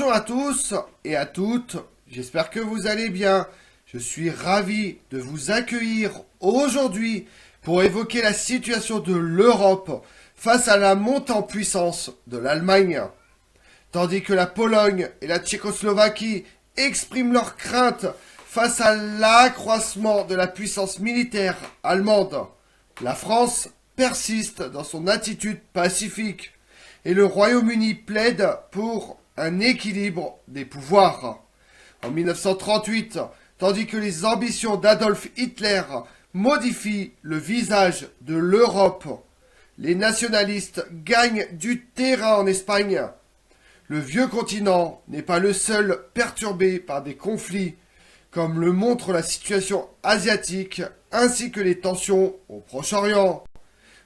Bonjour à tous et à toutes, j'espère que vous allez bien. Je suis ravi de vous accueillir aujourd'hui pour évoquer la situation de l'Europe face à la montée en puissance de l'Allemagne. Tandis que la Pologne et la Tchécoslovaquie expriment leurs craintes face à l'accroissement de la puissance militaire allemande, la France persiste dans son attitude pacifique et le Royaume-Uni plaide pour un équilibre des pouvoirs. En 1938, tandis que les ambitions d'Adolf Hitler modifient le visage de l'Europe, les nationalistes gagnent du terrain en Espagne. Le vieux continent n'est pas le seul perturbé par des conflits, comme le montre la situation asiatique ainsi que les tensions au Proche-Orient.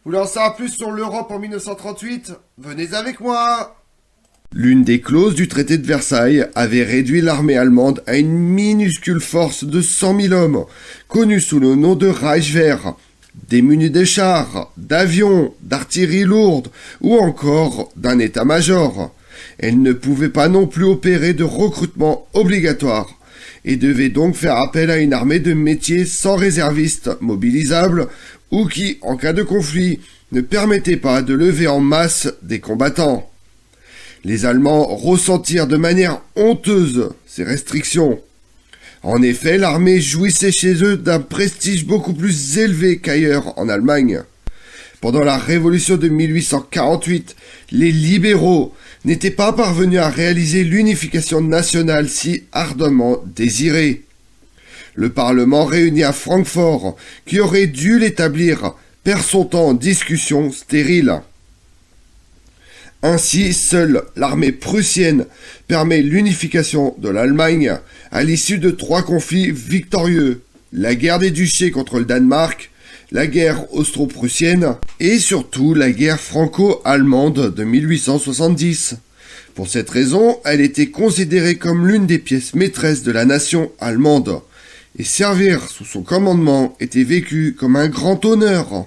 Vous voulez en savoir plus sur l'Europe en 1938 ? Venez avec moi. L'une des clauses du traité de Versailles avait réduit l'armée allemande à une minuscule force de 100 000 hommes, connue sous le nom de Reichswehr, démunie de chars, d'avions, d'artillerie lourde ou encore d'un état-major. Elle ne pouvait pas non plus opérer de recrutement obligatoire et devait donc faire appel à une armée de métiers sans réservistes mobilisables ou qui, en cas de conflit, ne permettait pas de lever en masse des combattants. Les Allemands ressentirent de manière honteuse ces restrictions. En effet, l'armée jouissait chez eux d'un prestige beaucoup plus élevé qu'ailleurs en Allemagne. Pendant la Révolution de 1848, les libéraux n'étaient pas parvenus à réaliser l'unification nationale si ardemment désirée. Le Parlement réuni à Francfort, qui aurait dû l'établir, perd son temps en discussions stériles. Ainsi, seule l'armée prussienne permet l'unification de l'Allemagne à l'issue de 3 conflits victorieux, la guerre des duchés contre le Danemark, la guerre austro-prussienne et surtout la guerre franco-allemande de 1870. Pour cette raison, elle était considérée comme l'une des pièces maîtresses de la nation allemande, et servir sous son commandement était vécu comme un grand honneur.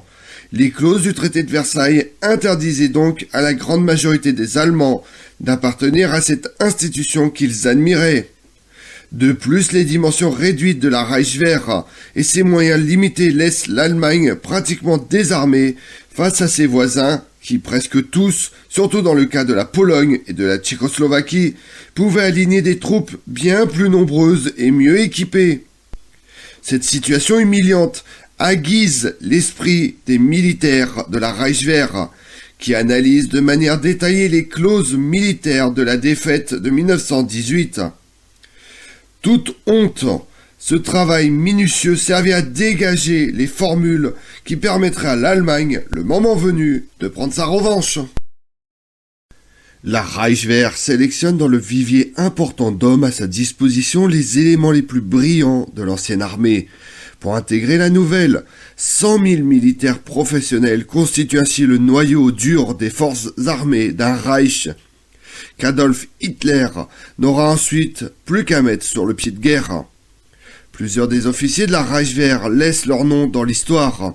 Les clauses du traité de Versailles interdisaient donc à la grande majorité des Allemands d'appartenir à cette institution qu'ils admiraient. De plus, les dimensions réduites de la Reichswehr et ses moyens limités laissent l'Allemagne pratiquement désarmée face à ses voisins qui, presque tous, surtout dans le cas de la Pologne et de la Tchécoslovaquie, pouvaient aligner des troupes bien plus nombreuses et mieux équipées. Cette situation humiliante aiguise l'esprit des militaires de la Reichswehr, qui analysent de manière détaillée les clauses militaires de la défaite de 1918. Toute honte, ce travail minutieux servait à dégager les formules qui permettraient à l'Allemagne, le moment venu, de prendre sa revanche. La Reichswehr sélectionne dans le vivier important d'hommes à sa disposition les éléments les plus brillants de l'ancienne armée. Pour intégrer la nouvelle, 100 000 militaires professionnels constituent ainsi le noyau dur des forces armées d'un Reich qu'Adolf Hitler n'aura ensuite plus qu'à mettre sur le pied de guerre. Plusieurs des officiers de la Reichswehr laissent leur nom dans l'histoire.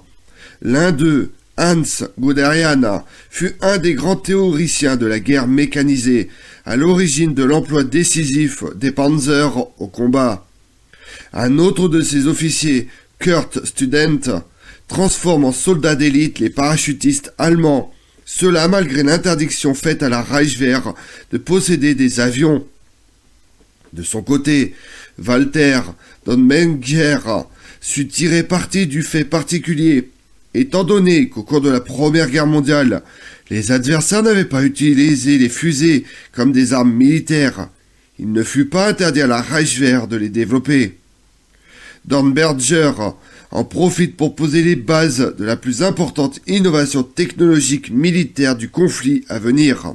L'un d'eux, Hans Guderian, fut un des grands théoriciens de la guerre mécanisée, à l'origine de l'emploi décisif des panzers au combat. Un autre de ses officiers, Kurt Student, transforme en soldats d'élite les parachutistes allemands, cela malgré l'interdiction faite à la Reichswehr de posséder des avions. De son côté, Walter Donnemenger sut tirer parti du fait particulier, étant donné qu'au cours de la Première Guerre mondiale, les adversaires n'avaient pas utilisé les fusées comme des armes militaires. Il ne fut pas interdit à la Reichswehr de les développer. Dornberger en profite pour poser les bases de la plus importante innovation technologique militaire du conflit à venir.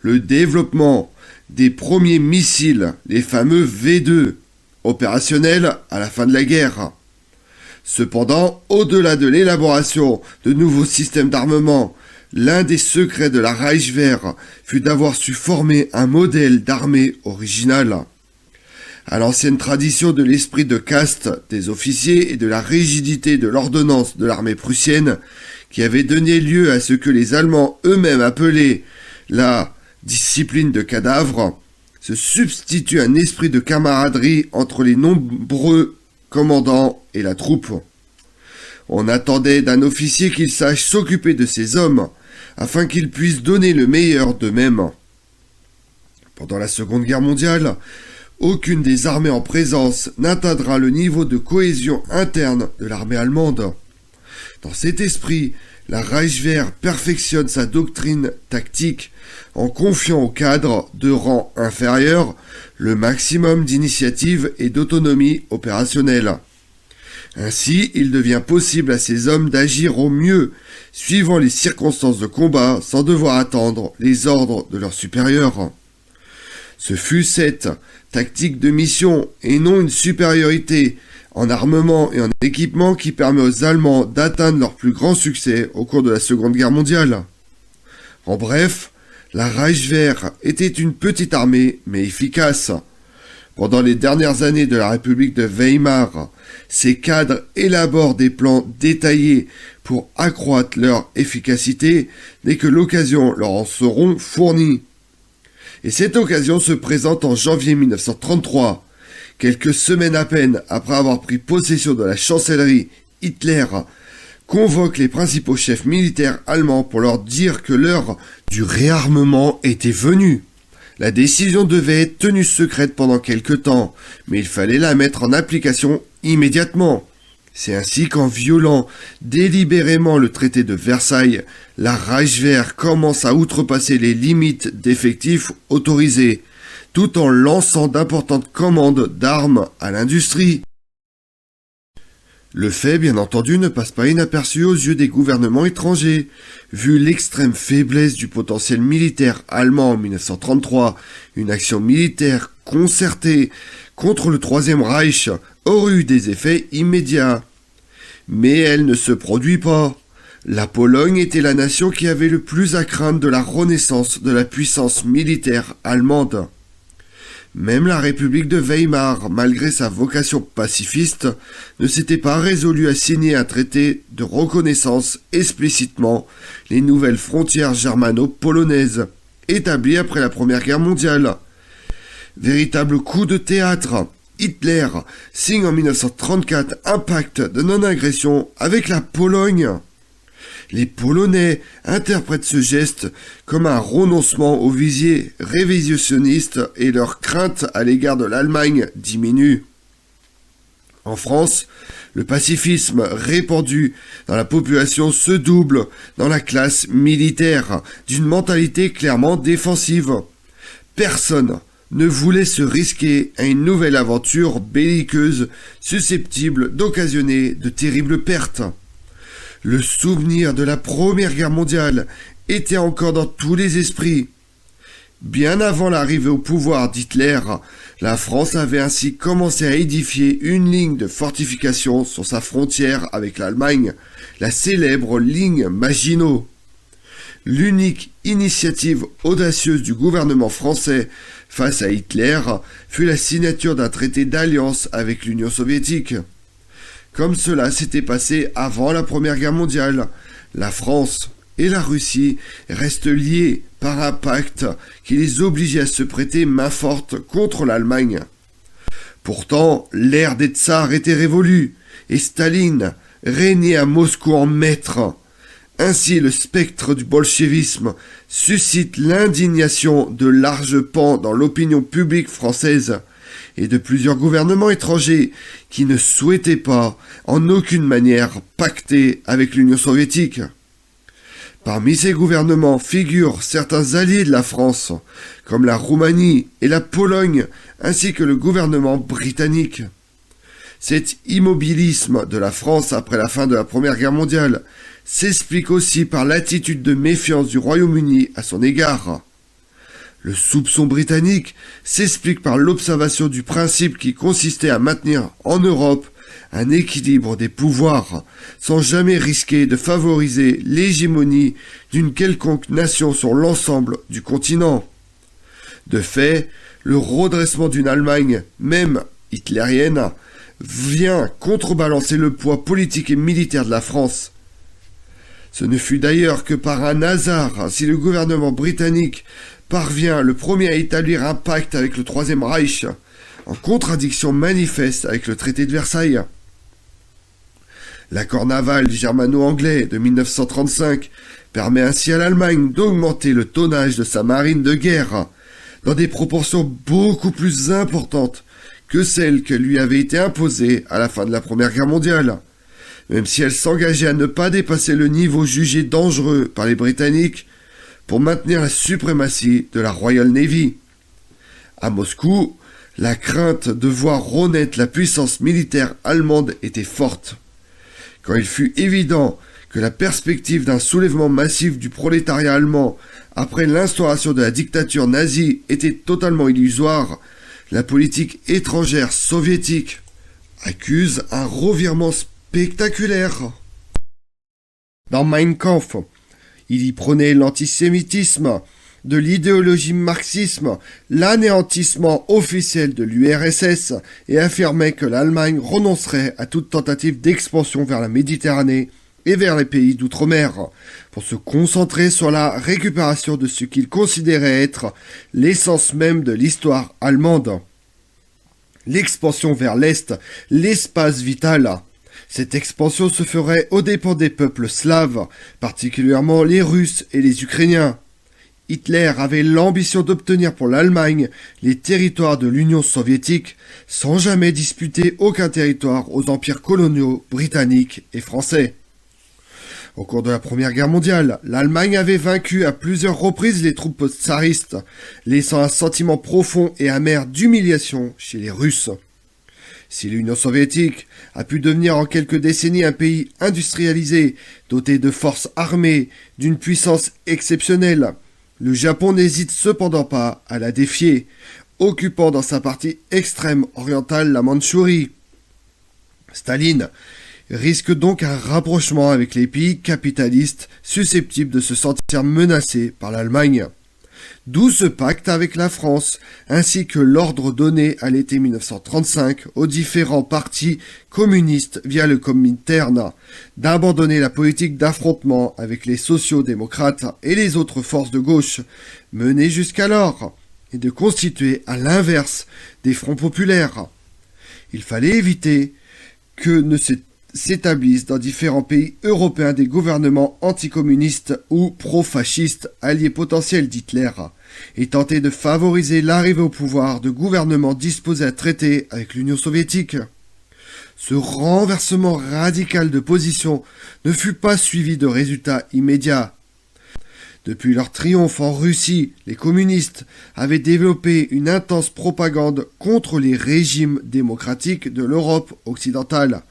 Le développement des premiers missiles, les fameux V2, opérationnels à la fin de la guerre. Cependant, au-delà de l'élaboration de nouveaux systèmes d'armement, l'un des secrets de la Reichswehr fut d'avoir su former un modèle d'armée original. À l'ancienne tradition de l'esprit de caste des officiers et de la rigidité de l'ordonnance de l'armée prussienne, qui avait donné lieu à ce que les Allemands eux-mêmes appelaient la discipline de cadavre, se substitue un esprit de camaraderie entre les nombreux commandants et la troupe. On attendait d'un officier qu'il sache s'occuper de ses hommes, afin qu'ils puissent donner le meilleur d'eux-mêmes. Pendant la Seconde Guerre mondiale, aucune des armées en présence n'atteindra le niveau de cohésion interne de l'armée allemande. Dans cet esprit, la Reichswehr perfectionne sa doctrine tactique en confiant aux cadres de rang inférieur le maximum d'initiative et d'autonomie opérationnelle. Ainsi, il devient possible à ces hommes d'agir au mieux, suivant les circonstances de combat, sans devoir attendre les ordres de leurs supérieurs. Ce fut cette tactique de mission, et non une supériorité en armement et en équipement, qui permet aux Allemands d'atteindre leur plus grand succès au cours de la Seconde Guerre mondiale. En bref, la Reichswehr était une petite armée, mais efficace. Pendant les dernières années de la République de Weimar, ces cadres élaborent des plans détaillés pour accroître leur efficacité dès que l'occasion leur en seront fournies. Et cette occasion se présente en janvier 1933, quelques semaines à peine après avoir pris possession de la chancellerie. Hitler convoque les principaux chefs militaires allemands pour leur dire que l'heure du réarmement était venue. La décision devait être tenue secrète pendant quelque temps, mais il fallait la mettre en application immédiatement. C'est ainsi qu'en violant délibérément le traité de Versailles, la Reichswehr commence à outrepasser les limites d'effectifs autorisés, tout en lançant d'importantes commandes d'armes à l'industrie. Le fait, bien entendu, ne passe pas inaperçu aux yeux des gouvernements étrangers. Vu l'extrême faiblesse du potentiel militaire allemand en 1933, une action militaire concertée contre le Troisième Reich aurait eu des effets immédiats. Mais elle ne se produit pas. La Pologne était la nation qui avait le plus à craindre de la renaissance de la puissance militaire allemande. Même la République de Weimar, malgré sa vocation pacifiste, ne s'était pas résolue à signer un traité de reconnaissance explicitement les nouvelles frontières germano-polonaises, établies après la Première Guerre mondiale. Véritable coup de théâtre, Hitler signe en 1934 un pacte de non-agression avec la Pologne. Les Polonais interprètent ce geste comme un renoncement aux visées révisionnistes et leur crainte à l'égard de l'Allemagne diminue. En France, le pacifisme répandu dans la population se double dans la classe militaire d'une mentalité clairement défensive. Personne ne voulait se risquer à une nouvelle aventure belliqueuse susceptible d'occasionner de terribles pertes. Le souvenir de la Première Guerre mondiale était encore dans tous les esprits. Bien avant l'arrivée au pouvoir d'Hitler, la France avait ainsi commencé à édifier une ligne de fortification sur sa frontière avec l'Allemagne, la célèbre ligne Maginot. L'unique initiative audacieuse du gouvernement français face à Hitler fut la signature d'un traité d'alliance avec l'Union soviétique. Comme cela s'était passé avant la Première Guerre mondiale, la France et la Russie restent liées par un pacte qui les obligeait à se prêter main forte contre l'Allemagne. Pourtant, l'ère des tsars était révolue et Staline régnait à Moscou en maître. Ainsi, le spectre du bolchevisme suscite l'indignation de larges pans dans l'opinion publique française et de plusieurs gouvernements étrangers qui ne souhaitaient pas, en aucune manière, pacter avec l'Union soviétique. Parmi ces gouvernements figurent certains alliés de la France, comme la Roumanie et la Pologne, ainsi que le gouvernement britannique. Cet immobilisme de la France après la fin de la Première Guerre mondiale s'explique aussi par l'attitude de méfiance du Royaume-Uni à son égard. Le soupçon britannique s'explique par l'observation du principe qui consistait à maintenir en Europe un équilibre des pouvoirs, sans jamais risquer de favoriser l'hégémonie d'une quelconque nation sur l'ensemble du continent. De fait, le redressement d'une Allemagne, même hitlérienne, vient contrebalancer le poids politique et militaire de la France. Ce ne fut d'ailleurs que par un hasard si le gouvernement britannique parvient le premier à établir un pacte avec le Troisième Reich, en contradiction manifeste avec le traité de Versailles. L'accord naval germano-anglais de 1935 permet ainsi à l'Allemagne d'augmenter le tonnage de sa marine de guerre dans des proportions beaucoup plus importantes que celles que lui avaient été imposées à la fin de la Première Guerre mondiale, même si elle s'engageait à ne pas dépasser le niveau jugé dangereux par les Britanniques pour maintenir la suprématie de la Royal Navy. À Moscou, la crainte de voir renaître la puissance militaire allemande était forte. Quand il fut évident que la perspective d'un soulèvement massif du prolétariat allemand après l'instauration de la dictature nazie était totalement illusoire, la politique étrangère soviétique accuse un revirement spectaculaire. Dans Mein Kampf, il y prônait l'antisémitisme, de l'idéologie marxisme, l'anéantissement officiel de l'URSS et affirmait que l'Allemagne renoncerait à toute tentative d'expansion vers la Méditerranée et vers les pays d'outre-mer, pour se concentrer sur la récupération de ce qu'il considérait être l'essence même de l'histoire allemande. L'expansion vers l'Est, l'espace vital. Cette expansion se ferait aux dépens des peuples slaves, particulièrement les Russes et les Ukrainiens. Hitler avait l'ambition d'obtenir pour l'Allemagne les territoires de l'Union soviétique, sans jamais disputer aucun territoire aux empires coloniaux britanniques et français. Au cours de la Première Guerre mondiale, l'Allemagne avait vaincu à plusieurs reprises les troupes tsaristes, laissant un sentiment profond et amer d'humiliation chez les Russes. Si l'Union soviétique a pu devenir en quelques décennies un pays industrialisé, doté de forces armées, d'une puissance exceptionnelle, le Japon n'hésite cependant pas à la défier, occupant dans sa partie extrême orientale la Mandchourie. Staline risque donc un rapprochement avec les pays capitalistes susceptibles de se sentir menacés par l'Allemagne. D'où ce pacte avec la France, ainsi que l'ordre donné à l'été 1935 aux différents partis communistes via le Comintern d'abandonner la politique d'affrontement avec les sociaux-démocrates et les autres forces de gauche menées jusqu'alors, et de constituer à l'inverse des fronts populaires. Il fallait éviter que ne s'établissent dans différents pays européens des gouvernements anticommunistes ou pro-fascistes alliés potentiels d'Hitler, et tenter de favoriser l'arrivée au pouvoir de gouvernements disposés à traiter avec l'Union soviétique. Ce renversement radical de position ne fut pas suivi de résultats immédiats. Depuis leur triomphe en Russie, les communistes avaient développé une intense propagande contre les régimes démocratiques de l'Europe occidentale,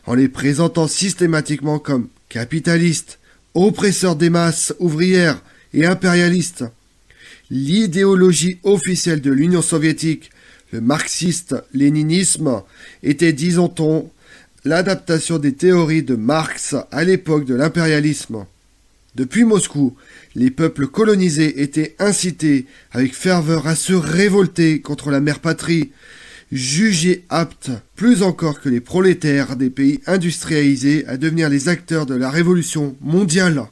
en les présentant systématiquement comme capitalistes, oppresseurs des masses ouvrières et impérialistes. L'idéologie officielle de l'Union soviétique, le marxiste-léninisme, était, disons-on, l'adaptation des théories de Marx à l'époque de l'impérialisme. Depuis Moscou, les peuples colonisés étaient incités avec ferveur à se révolter contre la mère patrie, jugés aptes, plus encore que les prolétaires des pays industrialisés, à devenir les acteurs de la révolution mondiale.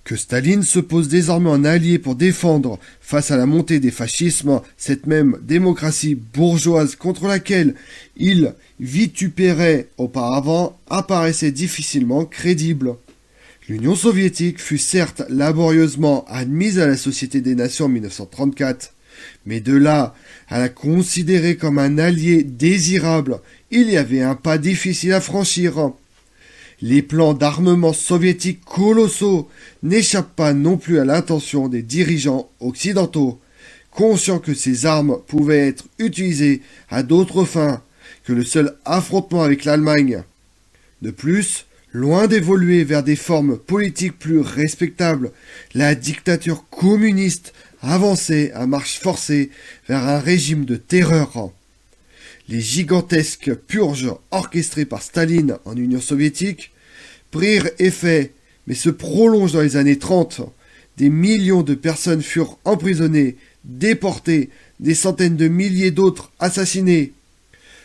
Que Staline se pose désormais en allié pour défendre, face à la montée des fascismes, cette même démocratie bourgeoise contre laquelle il vitupérait auparavant, apparaissait difficilement crédible. L'Union soviétique fut certes laborieusement admise à la Société des Nations en 1934, mais de là à la considérer comme un allié désirable, il y avait un pas difficile à franchir. Les plans d'armement soviétiques colossaux n'échappent pas non plus à l'intention des dirigeants occidentaux, conscients que ces armes pouvaient être utilisées à d'autres fins que le seul affrontement avec l'Allemagne. De plus, loin d'évoluer vers des formes politiques plus respectables, la dictature communiste avançait à marche forcée vers un régime de terreur. Les gigantesques purges orchestrées par Staline en Union soviétique prirent effet, mais se prolongent dans les années 30. Des millions de personnes furent emprisonnées, déportées, des centaines de milliers d'autres assassinés.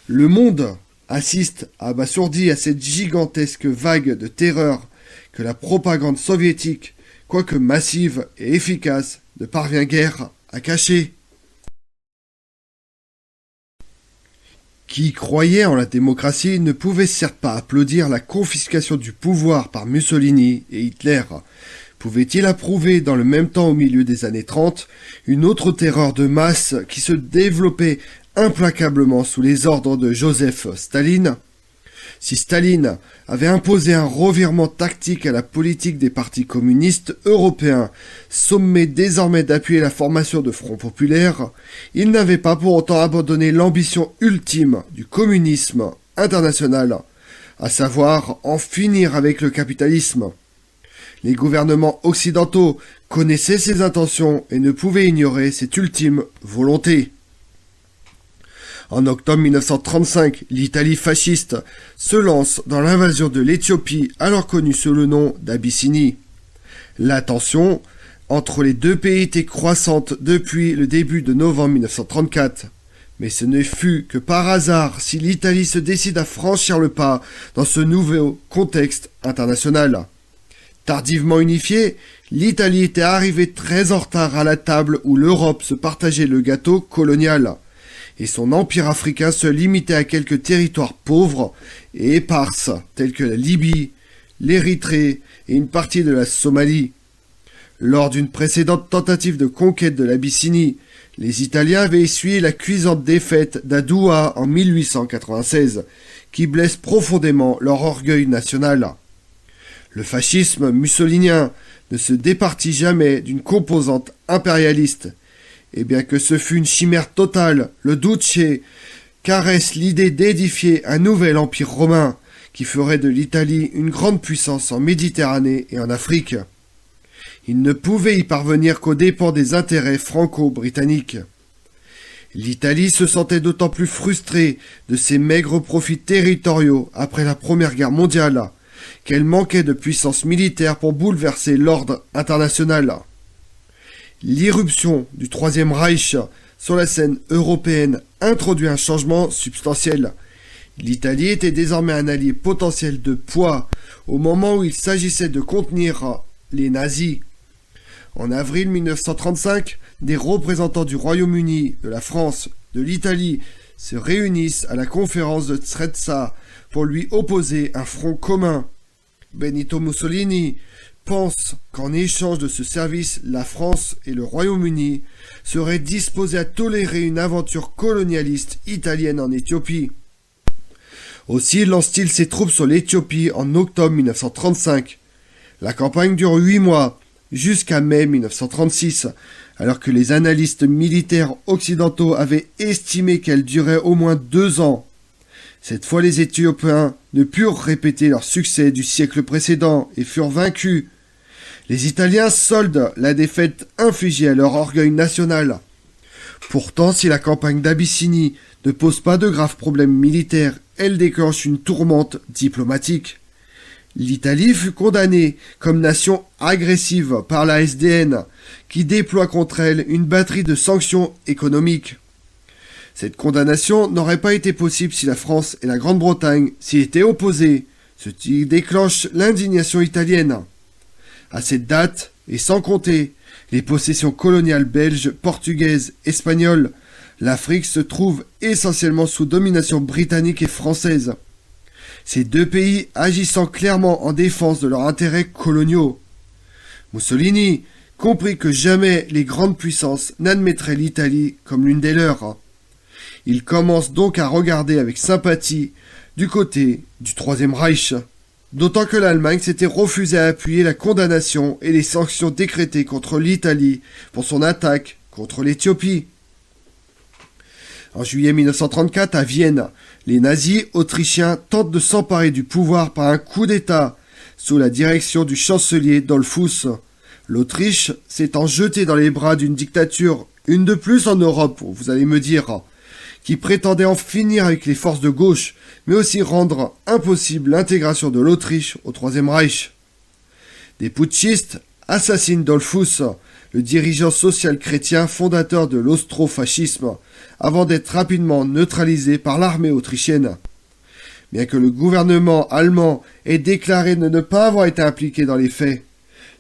Le monde assiste abasourdi à cette gigantesque vague de terreur que la propagande soviétique quoique massive et efficace, ne parvient guère à cacher. Qui croyait en la démocratie ne pouvait certes pas applaudir la confiscation du pouvoir par Mussolini et Hitler. Pouvait-il approuver dans le même temps, au milieu des années 30, une autre terreur de masse qui se développait implacablement sous les ordres de Joseph Staline ? Si Staline avait imposé un revirement tactique à la politique des partis communistes européens, sommés désormais d'appuyer la formation de fronts populaires, il n'avait pas pour autant abandonné l'ambition ultime du communisme international, à savoir en finir avec le capitalisme. Les gouvernements occidentaux connaissaient ses intentions et ne pouvaient ignorer cette ultime volonté. En octobre 1935, l'Italie fasciste se lance dans l'invasion de l'Éthiopie, alors connue sous le nom d'Abyssinie. La tension entre les deux pays était croissante depuis le début de novembre 1934. Mais ce ne fut que par hasard si l'Italie se décide à franchir le pas dans ce nouveau contexte international. Tardivement unifiée, l'Italie était arrivée très en retard à la table où l'Europe se partageait le gâteau colonial. Et son empire africain se limitait à quelques territoires pauvres et éparses, tels que la Libye, l'Érythrée et une partie de la Somalie. Lors d'une précédente tentative de conquête de l'Abyssinie, les Italiens avaient essuyé la cuisante défaite d'Adoua en 1896, qui blesse profondément leur orgueil national. Le fascisme mussolinien ne se départit jamais d'une composante impérialiste. Et bien que ce fût une chimère totale, le Duce caresse l'idée d'édifier un nouvel empire romain qui ferait de l'Italie une grande puissance en Méditerranée et en Afrique. Il ne pouvait y parvenir qu'aux dépens des intérêts franco-britanniques. L'Italie se sentait d'autant plus frustrée de ses maigres profits territoriaux après la Première Guerre mondiale qu'elle manquait de puissance militaire pour bouleverser l'ordre international. L'irruption du Troisième Reich sur la scène européenne introduit un changement substantiel. L'Italie était désormais un allié potentiel de poids au moment où il s'agissait de contenir les nazis. En avril 1935, des représentants du Royaume-Uni, de la France, de l'Italie se réunissent à la conférence de Trezza pour lui opposer un front commun. Benito Mussolini pense qu'en échange de ce service, la France et le Royaume-Uni seraient disposés à tolérer une aventure colonialiste italienne en Éthiopie. Aussi lance-t-il ses troupes sur l'Éthiopie en octobre 1935. La campagne dure 8 mois, jusqu'à mai 1936, alors que les analystes militaires occidentaux avaient estimé qu'elle durait au moins 2 ans. Cette fois, les Éthiopiens ne purent répéter leur succès du siècle précédent et furent vaincus. Les Italiens soldent la défaite infligée à leur orgueil national. Pourtant, si la campagne d'Abyssinie ne pose pas de graves problèmes militaires, elle déclenche une tourmente diplomatique. L'Italie fut condamnée comme nation agressive par la SDN, qui déploie contre elle une batterie de sanctions économiques. Cette condamnation n'aurait pas été possible si la France et la Grande-Bretagne s'y étaient opposées, ce qui déclenche l'indignation italienne. À cette date, et sans compter les possessions coloniales belges, portugaises, espagnoles, l'Afrique se trouve essentiellement sous domination britannique et française. Ces deux pays agissant clairement en défense de leurs intérêts coloniaux. Mussolini comprit que jamais les grandes puissances n'admettraient l'Italie comme l'une des leurs. Il commence donc à regarder avec sympathie du côté du Troisième Reich. D'autant que l'Allemagne s'était refusée à appuyer la condamnation et les sanctions décrétées contre l'Italie pour son attaque contre l'Éthiopie. En juillet 1934, à Vienne, les nazis autrichiens tentent de s'emparer du pouvoir par un coup d'État sous la direction du chancelier Dollfuss. L'Autriche s'étant jetée dans les bras d'une dictature, une de plus en Europe, vous allez me dire, qui prétendait en finir avec les forces de gauche, mais aussi rendre impossible l'intégration de l'Autriche au Troisième Reich. Des putschistes assassinent Dollfuss, le dirigeant social-chrétien fondateur de l'austrofascisme, avant d'être rapidement neutralisé par l'armée autrichienne. Bien que le gouvernement allemand ait déclaré ne pas avoir été impliqué dans les faits,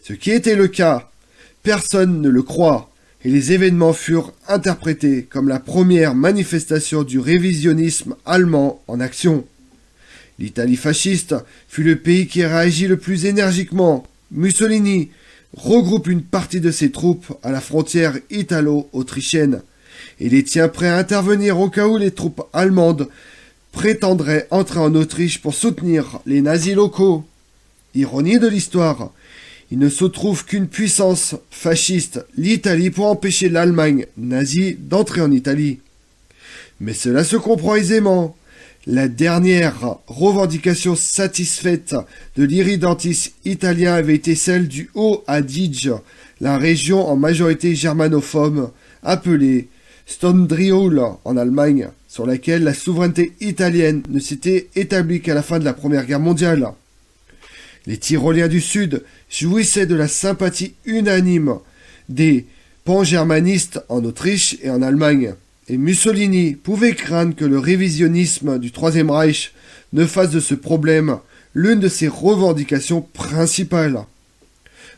Ce qui était le cas, personne ne le croit, et les événements furent interprétés comme la première manifestation du révisionnisme allemand en action. L'Italie fasciste fut le pays qui réagit le plus énergiquement. Mussolini regroupe une partie de ses troupes à la frontière italo-autrichienne et les tient prêts à intervenir au cas où les troupes allemandes prétendraient entrer en Autriche pour soutenir les nazis locaux. Ironie de l'histoire, il ne se trouve qu'une puissance fasciste, l'Italie, pour empêcher l'Allemagne nazie d'entrer en Italie. Mais cela se comprend aisément. La dernière revendication satisfaite de l'irridentisme italien avait été celle du Haut-Adige, la région en majorité germanophobe, appelée Stondriol en Allemagne, sur laquelle la souveraineté italienne ne s'était établie qu'à la fin de la Première Guerre mondiale. Les Tyroliens du Sud jouissaient de la sympathie unanime des pan-germanistes en Autriche et en Allemagne, et Mussolini pouvait craindre que le révisionnisme du Troisième Reich ne fasse de ce problème l'une de ses revendications principales.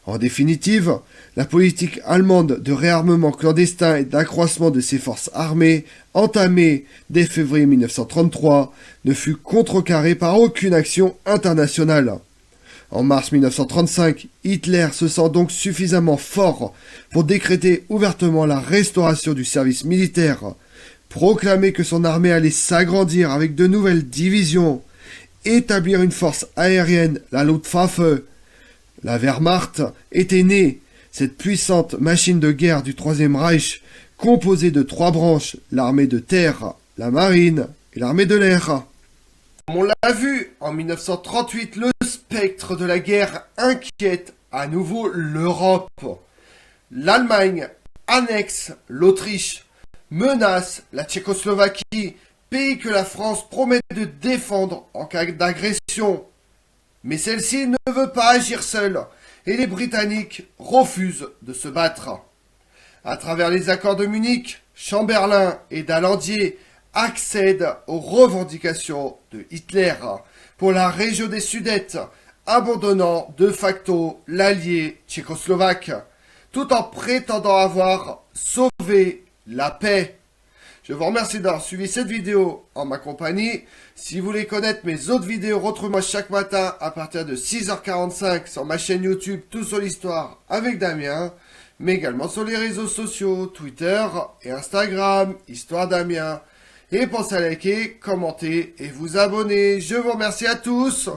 En définitive, la politique allemande de réarmement clandestin et d'accroissement de ses forces armées, entamée dès février 1933, ne fut contrecarrée par aucune action internationale. En mars 1935, Hitler se sent donc suffisamment fort pour décréter ouvertement la restauration du service militaire, proclamer que son armée allait s'agrandir avec de nouvelles divisions, établir une force aérienne, la Luftwaffe. La Wehrmacht était née, cette puissante machine de guerre du Troisième Reich, composée de 3 branches, l'armée de terre, la marine et l'armée de l'air. Comme on l'a vu, en 1938, le spectre de la guerre inquiète à nouveau l'Europe. L'Allemagne annexe l'Autriche, menace la Tchécoslovaquie, pays que la France promet de défendre en cas d'agression. Mais celle-ci ne veut pas agir seule, et les Britanniques refusent de se battre. À travers les accords de Munich, Chamberlain et Dallandier accèdent aux revendications de Hitler pour la région des Sudètes, abandonnant de facto l'allié tchécoslovaque, tout en prétendant avoir sauvé la paix. Je vous remercie d'avoir suivi cette vidéo en ma compagnie. Si vous voulez connaître mes autres vidéos, retrouvez-moi chaque matin à partir de 6h45 sur ma chaîne YouTube Tout sur l'Histoire avec Damien, mais également sur les réseaux sociaux, Twitter et Instagram, Histoire Damien. Et pensez à liker, commenter et vous abonner. Je vous remercie à tous.